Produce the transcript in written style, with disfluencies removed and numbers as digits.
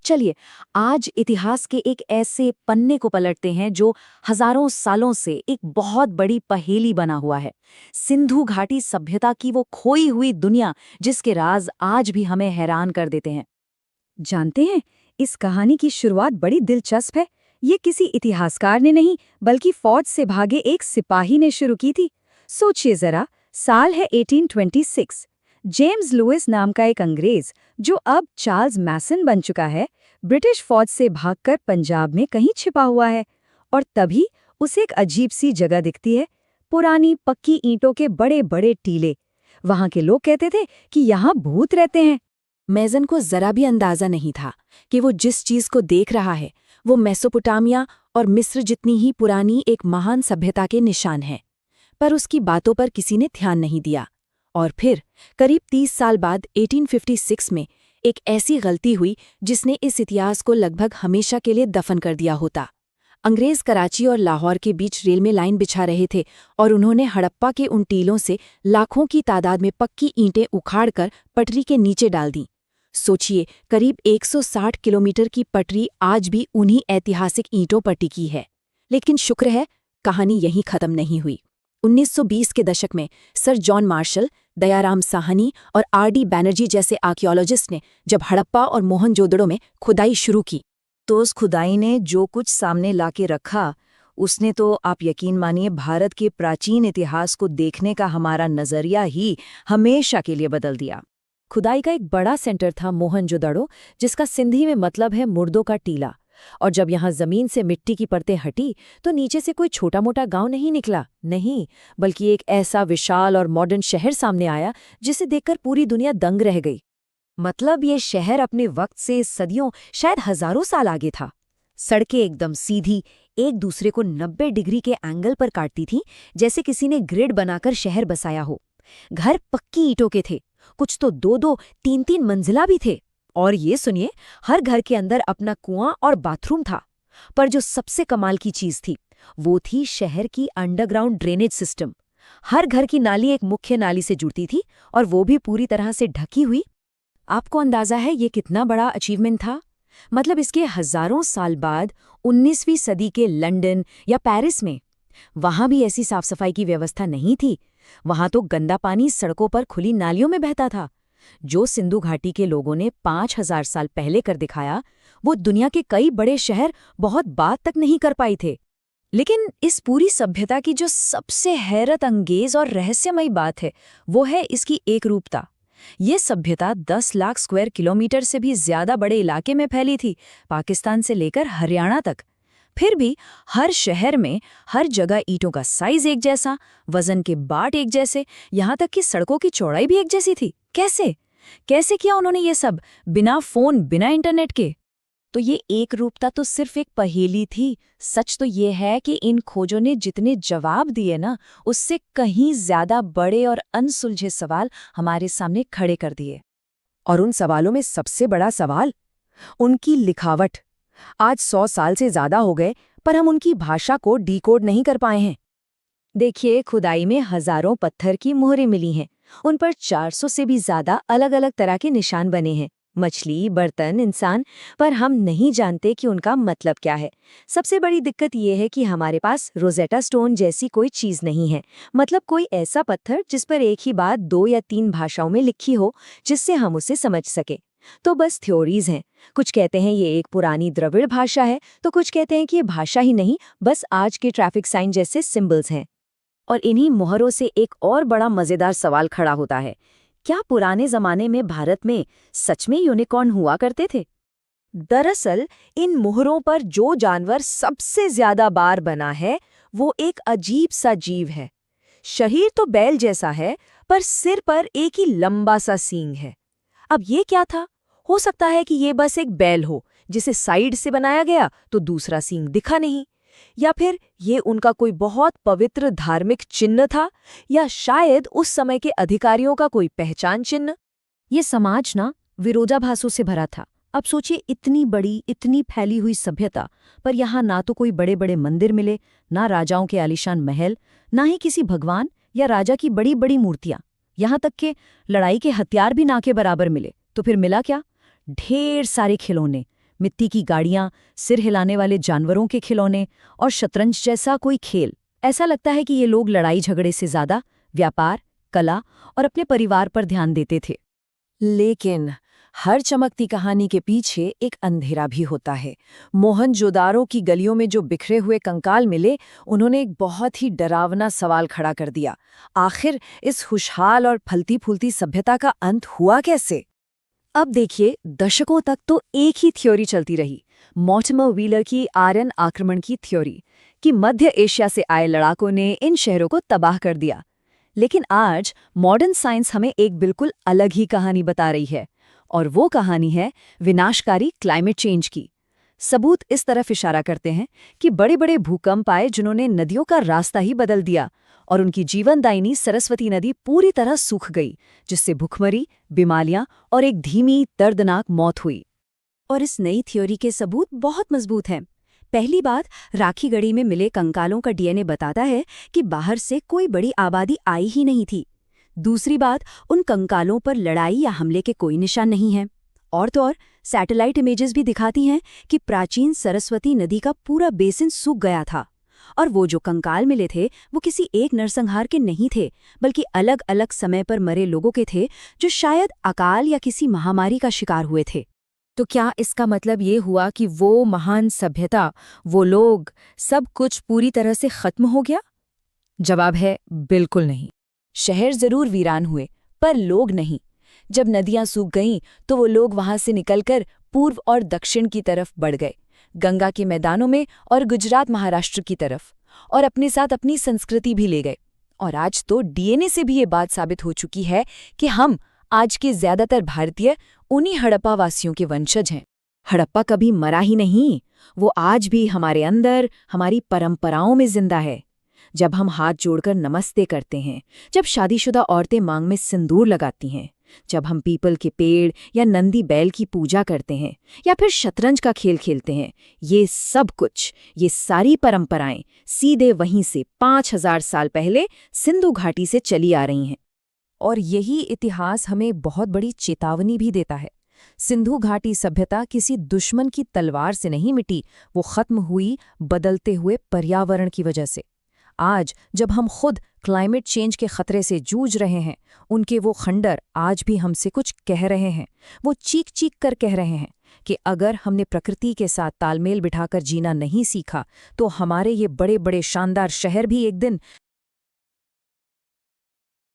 चलिए, आज इतिहास के एक ऐसे पन्ने को पलटते हैं जो हजारों सालों से एक बहुत बड़ी पहेली बना हुआ है। सिंधु घाटी सभ्यता की वो खोई हुई दुनिया जिसके राज आज भी हमें हैरान कर देते हैं। जानते हैं, इस कहानी की शुरुआत बड़ी दिलचस्प है। ये किसी इतिहासकार ने नहीं, बल्कि फौज से भागे एक सिपाही ने शुरू की थी। सोचिए जरा, साल है 1826। जेम्स लुइस नाम का एक अंग्रेज, जो अब चार्ल्स मैसन बन चुका है, ब्रिटिश फौज से भागकर पंजाब में कहीं छिपा हुआ है। और तभी उसे एक अजीब सी जगह दिखती है, पुरानी पक्की ईंटों के बड़े बड़े टीले। वहां के लोग कहते थे कि यहाँ भूत रहते हैं। मेजन को जरा भी अंदाजा नहीं था कि वो जिस चीज को देख रहा है वो मेसोपोटामिया और मिस्र जितनी ही पुरानी एक महान सभ्यता के निशान है। पर उसकी बातों पर किसी ने ध्यान नहीं दिया। और फिर करीब 30 साल बाद 1856 में एक ऐसी गलती हुई जिसने इस इतिहास को लगभग हमेशा के लिए दफन कर दिया होता। अंग्रेज कराची और लाहौर के बीच रेल में लाइन बिछा रहे थे और उन्होंने हड़प्पा के उन टीलों से लाखों की तादाद में पक्की ईंटें उखाड़कर पटरी के नीचे डाल दीं। सोचिए, करीब 160 किलोमीटर की पटरी आज भी उन्हीं ऐतिहासिक ईंटों पर टिकी है। लेकिन शुक्र है, कहानी यहीं खत्म नहीं हुई। 1920 के दशक में sir John Marshall, Dayaram Sahni और आर.डी. बैनर्जी जैसे आर्कियोलॉजिस्ट ने जब हड़प्पा और मोहनजोदड़ो में खुदाई शुरू की, तो उस खुदाई ने जो कुछ सामने लाके रखा, उसने तो आप यकीन मानिए भारत के प्राचीन इतिहास को देखने का हमारा नजरिया ही हमेशा के लिए बदल दिया। खुदाई का एक बड़ा सेंटर था मोहनजोदड़ो, जिसका सिंधी में मतलब है मुर्दों का टीला। और जब यहाँ जमीन से मिट्टी की परतें हटी तो नीचे से कोई छोटा मोटा गांव नहीं निकला, नहीं, बल्कि एक ऐसा विशाल और मॉडर्न शहर सामने आया जिसे देखकर पूरी दुनिया दंग रह गई। मतलब ये शहर अपने वक्त से सदियों, शायद हजारों साल आगे था। सड़कें एकदम सीधी, एक दूसरे को 90 डिग्री के एंगल पर काटती थीं, जैसे किसी ने ग्रिड बनाकर शहर बसाया हो। घर पक्की ईंटों के थे, कुछ तो 2-2, 3-3 मंजिला भी थे। और ये सुनिए, हर घर के अंदर अपना कुआं और बाथरूम था। पर जो सबसे कमाल की चीज थी, वो थी शहर की अंडरग्राउंड ड्रेनेज सिस्टम। हर घर की नाली एक मुख्य नाली से जुड़ती थी, और वो भी पूरी तरह से ढकी हुई। आपको अंदाजा है ये कितना बड़ा अचीवमेंट था? मतलब इसके हजारों साल बाद 19वीं सदी के लंदन या पेरिस में वहां भी ऐसी साफ सफाई की व्यवस्था नहीं थी। वहां तो गंदा पानी सड़कों पर खुली नालियों में बहता था। जो सिंधु घाटी के लोगों ने 5000 साल पहले कर दिखाया, वो दुनिया के कई बड़े शहर बहुत बात तक नहीं कर पाए थे। लेकिन इस पूरी सभ्यता की जो सबसे हैरत अंगेज और रहस्यमयी बात है, वो है इसकी एकरूपता। ये सभ्यता 10 लाख स्क्वायर किलोमीटर से भी ज्यादा बड़े इलाके में फैली थी, पाकिस्तान से लेकर हरियाणा तक। फिर भी हर शहर में हर जगह ईंटों का साइज एक जैसा, वजन के बाट एक जैसे, यहाँ तक कि सड़कों की चौड़ाई भी एक जैसी थी। कैसे कैसे किया उन्होंने ये सब, बिना फोन, बिना इंटरनेट के? तो ये एक रूपता तो सिर्फ एक पहेली थी। सच तो ये है कि इन खोजों ने जितने जवाब दिए ना, उससे कहीं ज्यादा बड़े और अनसुलझे सवाल हमारे सामने खड़े कर दिए। और उन सवालों में सबसे बड़ा सवाल उनकी लिखावट। आज 100 साल से ज्यादा हो गए, पर हम उनकी भाषा को डिकोड नहीं कर पाए हैं। देखिए, खुदाई में हजारों पत्थर की मोहरें मिली हैं। उन पर 400 से भी ज्यादा अलग अलग तरह के निशान बने हैं, मछली, बर्तन, इंसान। पर हम नहीं जानते कि उनका मतलब क्या है। सबसे बड़ी दिक्कत यह है कि हमारे पास रोजेटा स्टोन जैसी कोई चीज नहीं है। मतलब कोई ऐसा पत्थर जिस पर एक ही बात 2 या 3 भाषाओं में लिखी हो, जिससे हम उसे समझ सके। तो बस थ्योरीज हैं। कुछ कहते हैं ये एक पुरानी द्रविड़ भाषा है, तो कुछ कहते हैं कि ये भाषा ही नहीं, बस आज के ट्रैफिक साइन जैसे सिंबल्स हैं। और इन्हीं मोहरों से एक और बड़ा मजेदार सवाल खड़ा होता है, क्या पुराने जमाने में भारत में सच में यूनिकॉर्न हुआ करते थे? दरअसल इन मोहरों पर जो जानवर सबसे ज्यादा बार बना है, वो एक अजीब सा जीव है। शरीर तो बैल जैसा है, पर सिर पर एक ही लंबा सा सींग है। अब ये क्या था? हो सकता है कि ये बस एक बैल हो, जिसे साइड से बनाया गया तो दूसरा सींग दिखा नहीं। या फिर ये उनका कोई बहुत पवित्र धार्मिक चिन्ह था, या शायद उस समय के अधिकारियों का कोई पहचान चिन्ह। ये समाज ना विरोधाभासों से भरा था। अब सोचिए, इतनी बड़ी, इतनी फैली हुई सभ्यता, पर यहाँ ना तो कोई बड़े बड़े मंदिर मिले, ना राजाओं के आलीशान महल, ना ही किसी भगवान या राजा की बड़ी बड़ी मूर्तियां। यहाँ तक के लड़ाई के हथियार भी ना के बराबर मिले। तो फिर मिला क्या? ढेर सारे खिलौने, मिट्टी की गाड़ियां, सिर हिलाने वाले जानवरों के खिलौने और शतरंज जैसा कोई खेल। ऐसा लगता है कि ये लोग लड़ाई झगड़े से ज्यादा व्यापार, कला और अपने परिवार पर ध्यान देते थे। लेकिन हर चमकती कहानी के पीछे एक अंधेरा भी होता है। मोहनजोदारो की गलियों में जो बिखरे हुए कंकाल मिले, उन्होंने एक बहुत ही डरावना सवाल खड़ा कर दिया। आखिर इस खुशहाल और फलती-फूलती सभ्यता का अंत हुआ कैसे? अब देखिए, दशकों तक तो एक ही थ्योरी चलती रही, मॉर्टिमर व्हीलर की आर्यन आक्रमण की थ्योरी, कि मध्य एशिया से आए लड़ाकों ने इन शहरों को तबाह कर दिया। लेकिन आज मॉडर्न साइंस हमें एक बिल्कुल अलग ही कहानी बता रही है, और वो कहानी है विनाशकारी क्लाइमेट चेंज की। सबूत इस तरफ इशारा करते हैं कि बड़े बड़े भूकंप आए जिन्होंने नदियों का रास्ता ही बदल दिया, और उनकी जीवनदायिनी सरस्वती नदी पूरी तरह सूख गई, जिससे भूखमरी, बीमारियां और एक धीमी दर्दनाक मौत हुई। और इस नई थ्योरी के सबूत बहुत मजबूत हैं। पहली बात, राखी गढ़ी में मिले कंकालों का डीएनए बताता है कि बाहर से कोई बड़ी आबादी आई ही नहीं थी। दूसरी बात, उन कंकालों पर लड़ाई या हमले के कोई निशान नहीं है। और तो और, सैटेलाइट इमेजेस भी दिखाती हैं कि प्राचीन सरस्वती नदी का पूरा बेसिन सूख गया था। और वो जो कंकाल मिले थे, वो किसी एक नरसंहार के नहीं थे, बल्कि अलग अलग समय पर मरे लोगों के थे, जो शायद अकाल या किसी महामारी का शिकार हुए थे। तो क्या इसका मतलब ये हुआ कि वो महान सभ्यता, वो लोग, सब कुछ पूरी तरह से खत्म हो गया? जवाब है बिल्कुल नहीं। शहर जरूर वीरान हुए, पर लोग नहीं। जब नदियां सूख गईं, तो वो लोग वहां से निकलकर पूर्व और दक्षिण की तरफ बढ़ गए, गंगा के मैदानों में और गुजरात महाराष्ट्र की तरफ, और अपने साथ अपनी संस्कृति भी ले गए। और आज तो डीएनए से भी ये बात साबित हो चुकी है कि हम आज के ज्यादातर भारतीय उन्हीं हड़प्पा वासियों के वंशज हैं। हड़प्पा कभी मरा ही नहीं, वो आज भी हमारे अंदर, हमारी परंपराओं में जिंदा है। जब हम हाथ जोड़कर नमस्ते करते हैं, जब शादीशुदा औरतें मांग में सिंदूर लगाती हैं, जब हम पीपल के पेड़ या नंदी बैल की पूजा करते हैं, या फिर शतरंज का खेल खेलते हैं, ये सब कुछ, ये सारी परंपराएं सीधे वहीं से 5000 साल पहले सिंधु घाटी से चली आ रही हैं। और यही इतिहास हमें बहुत बड़ी चेतावनी भी देता है। सिंधु घाटी सभ्यता किसी दुश्मन की तलवार से नहीं मिटी, वो खत्म हुई बदलते हुए पर्यावरण की वजह से। आज जब हम खुद क्लाइमेट चेंज के खतरे से जूझ रहे हैं, उनके वो खंडर आज भी हमसे कुछ कह रहे हैं। वो चीख चीख कर कह रहे हैं कि अगर हमने प्रकृति के साथ तालमेल बिठाकर जीना नहीं सीखा, तो हमारे ये बड़े बड़े शानदार शहर भी एक दिन